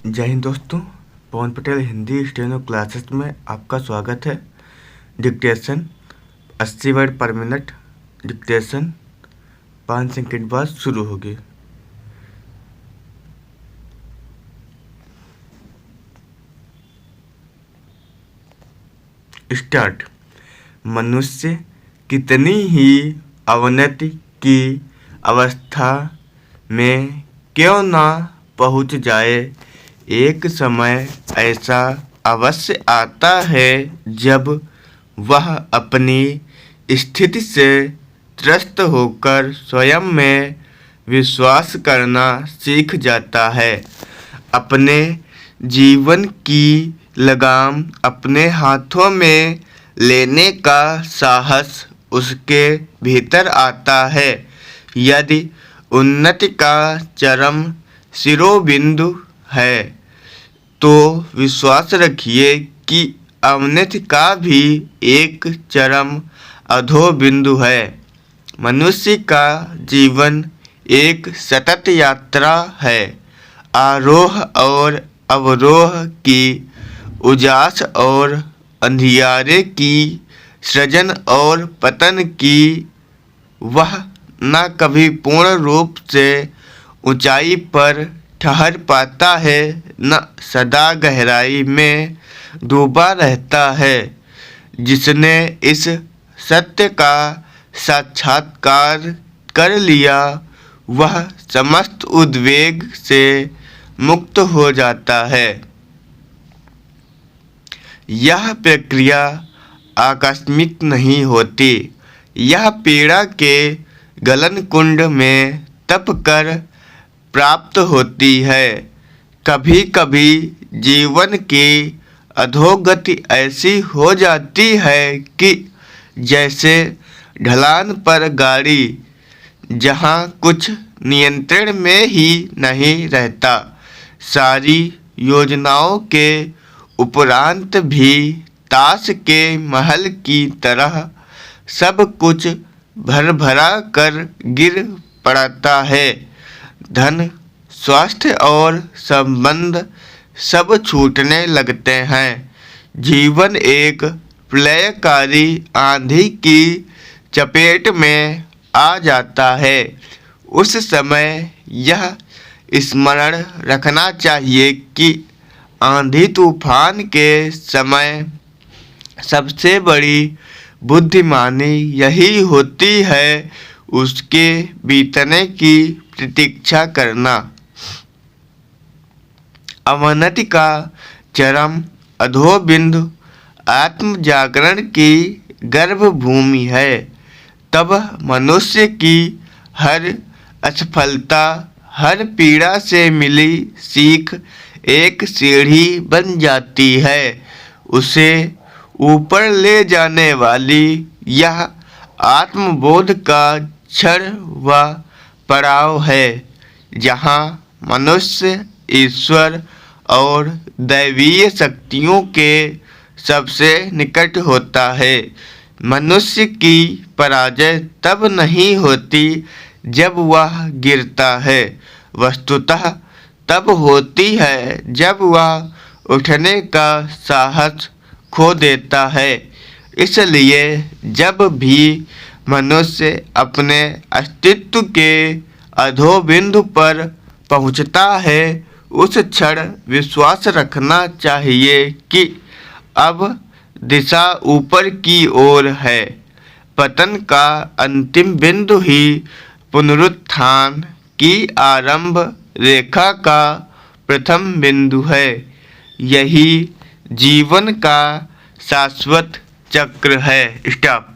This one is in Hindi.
जय हिंद दोस्तों, पवन पटेल हिंदी स्टेनो क्लासेस में आपका स्वागत है। डिक्टेशन 80 वर्ड पर मिनट। डिक्टेशन 5 सेकंड बाद शुरू होगी। स्टार्ट। मनुष्य कितनी ही अवनति की अवस्था में क्यों ना पहुंच जाए, एक समय ऐसा अवश्य आता है जब वह अपनी स्थिति से त्रस्त होकर स्वयं में विश्वास करना सीख जाता है। अपने जीवन की लगाम अपने हाथों में लेने का साहस उसके भीतर आता है। यदि उन्नति का चरम शिरोबिंदु है तो विश्वास रखिए कि अवनति का भी एक चरम अधोबिंदु है। मनुष्य का जीवन एक सतत यात्रा है। आरोह और अवरोह की, उजास और अंधियारे की, सृजन और पतन की। वह न कभी पूर्ण रूप से ऊंचाई पर ठहर पाता है, न सदा गहराई में डूबा रहता है। जिसने इस सत्य का साक्षात्कार कर लिया, वह समस्त उद्वेग से मुक्त हो जाता है। यह प्रक्रिया आकस्मिक नहीं होती। यह पीड़ा के गलन कुंड में तप कर प्राप्त होती है। कभी कभी जीवन की अधोगति ऐसी हो जाती है कि जैसे ढलान पर गाड़ी, जहाँ कुछ नियंत्रण में ही नहीं रहता। सारी योजनाओं के उपरांत भी ताश के महल की तरह सब कुछ भरभरा कर गिर पड़ता है। धन, स्वास्थ्य और संबंध सब छूटने लगते हैं। जीवन एक प्रलयकारी आंधी की चपेट में आ जाता है। उस समय यह स्मरण रखना चाहिए कि आंधी तूफान के समय सबसे बड़ी बुद्धिमानी यही होती है, उसके बीतने की प्रतीक्षा करना। अवनति का चरम अधोबिंदु आत्म जागरण की गर्भभूमि है। तब मनुष्य की हर असफलता, हर पीड़ा से मिली सीख एक सीढ़ी बन जाती है। उसे ऊपर ले जाने वाली यह आत्मबोध का क्षण व पड़ाव है जहाँ मनुष्य ईश्वर और दैवीय शक्तियों के सबसे निकट होता है। मनुष्य की पराजय तब नहीं होती जब वह गिरता है, वस्तुतः तब होती है जब वह उठने का साहस खो देता है। इसलिए जब भी मनुष्य अपने अस्तित्व के अधोबिंदु पर पहुंचता है, उस क्षण विश्वास रखना चाहिए कि अब दिशा ऊपर की ओर है। पतन का अंतिम बिंदु ही पुनरुत्थान की आरंभ रेखा का प्रथम बिंदु है। यही जीवन का शाश्वत चक्र है। स्टॉप।